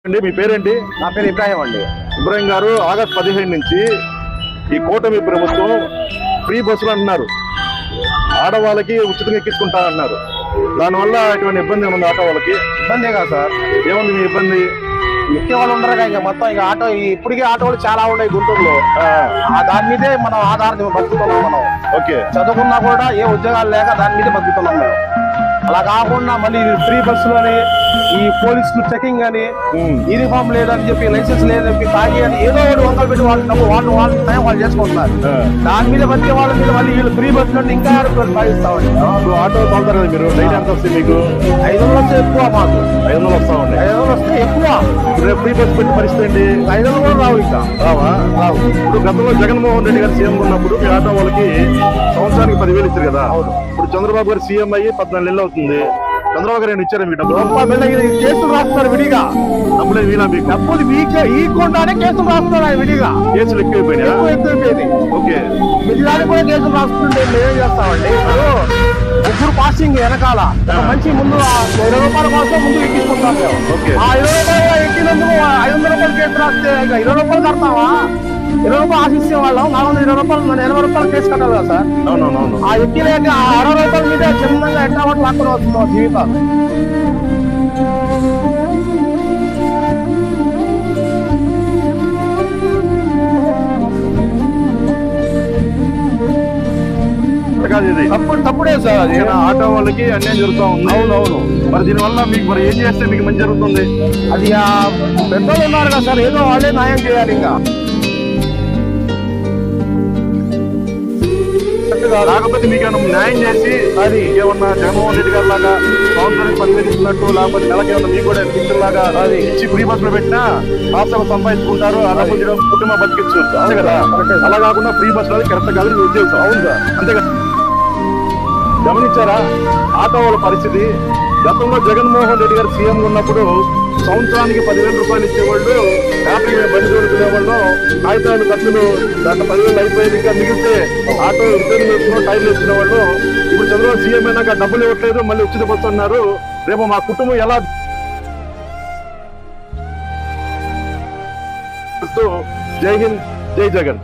అండి మీ పేరేంటి? నా పేరు ఇబ్రాహిం అండి. ఇబ్రాహిం గారు, ఆగస్టు 15 నుంచి ఈ కూటమి ప్రభుత్వం ఫ్రీ బస్సులు అంటున్నారు, ఆడవాళ్ళకి ఉచితంగా ఎక్కించుకుంటా అన్నారు. దానివల్ల ఎటువంటి ఇబ్బంది ఏముంది ఆటో వాళ్ళకి? ఇబ్బందే కదా సార్. ఏముంది మీ ఇబ్బంది? ఎక్కే వాళ్ళు ఉండరు ఇంకా మొత్తం ఇక ఆటో ఇప్పటికే ఆటోలు చాలా ఉన్నాయి గుంటూరులో. దాని మీదే మనం ఆధారం బతుకుతున్నాం. మనం ఓకే చదువుకున్నా కూడా ఏ ఉద్యోగాలు లేక దాని మీదే బతుకుతున్నాం మేము. అలా కాకుండా మళ్ళీ ఫ్రీ బస్సులు అని, ఈ పోలీసులు చెకింగ్ అని, యూనిఫామ్ లేదని చెప్పి, లైసెన్స్ లేదని చెప్పి, తాగి అని ఏదో ఒకటి వందలు పెట్టి వాళ్ళు టైం వాళ్ళు చేసుకుంటున్నారు. దాని మీద బతికే వాళ్ళ మీద మళ్ళీ వీళ్ళు ఫ్రీ బస్సులు ఇంకా భావిస్తామండి. ఆటో తోలుతారు కదా మీరు, డైలీ ఎంత వస్తుంది మీకు? 500 వస్తే ఎక్కువ. మాకు 500 వస్తామండి. 500 వస్తే ఎక్కువ. రేపు ఫ్రీ బస్ పెట్టి పరిస్థితి ఏంటి? 500 కూడా రావు. ఇంకా రావా? రావు. ఇప్పుడు గతంలో జగన్మోహన్ రెడ్డి గారు సీఎం ఉన్నప్పుడు మీ ఆటో వాళ్ళకి సంవత్సరానికి 10,000 ఇచ్చారు కదా. అవును. ఇప్పుడు చంద్రబాబు గారు సీఎం అయ్యి 14 నెలలు అవుతుంది. చంద్రబాబు గారు ఇచ్చారా మీకు డబ్బులు? కేసులు రాస్తున్నారు విడిగా. డబ్బులు వీలా మీకు? డబ్బులు ఈకుండానే కేసులు రాస్తున్నారు ఆయన విడిగా. కేసులు ఎక్కువైపోయినాయి. ఓకే, దానికి కూడా కేసులు రాస్తుంటే మేమేం చేస్తామండి? ముగ్గురు పాసింగ్ వెనకాల మంచి ముందు 20 రూపాయల కోసం ముందు ఎక్కించుకుంటాం మేము. ఆ 20 రూపాయలు ఎక్కినందుకు 500 రూపాయలు కేసు రాస్తే ఇంకా 20 రూపాయలు కడతావా? 20 రూపాయలు ఆశిస్తే వాళ్ళం 420 రూపాయలు, 80 రూపాయలు కేసు కట్టాలి కదా సార్. ఆ ఎక్కిలేక 60 రూపాయల మీద చిన్నగా ఎట్లా పట్ల అక్కడ వస్తుంది జీవితాలు. తప్పుడే సార్. అది ఆటో వాళ్ళకి అన్యాయం జరుగుతూ ఉంది. అవునవును. మరి దీనివల్ల మీకు మరి ఏం చేస్తే మీకు మంచి జరుగుతుంది? అది పెద్దలు ఉన్నారు కదా సార్, ఏదో వాళ్ళే న్యాయం చేయాలి. ఇంకా కాకపోతే మీకు న్యాయం చేసి అది ఏమన్నా జగన్మోహన్ రెడ్డి గారి లాగా సంవత్సరానికి 10,000 ఇచ్చినట్టు, లేకపోతే నెలకి ఏమన్నా మీకు కూడా పింఛన్ లాగా అది ఇచ్చి ఫ్రీ బస్ లో పెట్టినా రాష్ట్రాలు సంపాదించుకుంటారు, అలా కుటుంబం బతికించు అంతే కదా. అలా కాకుండా ఫ్రీ బస్ లో కరెక్ట్ కాదు మీ ఉద్దేశం? అవును సార్, అంతే కదా. గమనించారా ఆటో వాళ్ళ పరిస్థితి? గతంలో జగన్మోహన్ రెడ్డి గారు సీఎం ఉన్నప్పుడు సంవత్సరానికి 10,000 రూపాయలు ఇచ్చేవాళ్ళు, హ్యాపీగా బండి తోడుకునేవాళ్ళు, కాగితాలు ఖర్చులు దాంట్లో 10,000 అయిపోయేది, ఇంకా మిగిలితే ఆటో రిపేర్లు వేసుకున్న టైర్లు వేసుకునేవాళ్ళు. ఇప్పుడు చంద్రబాబు సీఎం అయినాక డబ్బులు ఇవ్వట్లేదు, మళ్ళీ ఉచిత బస్సు అన్నారు. రేపు మా కుటుంబం ఎలా? జై హింద్, జై జగన్.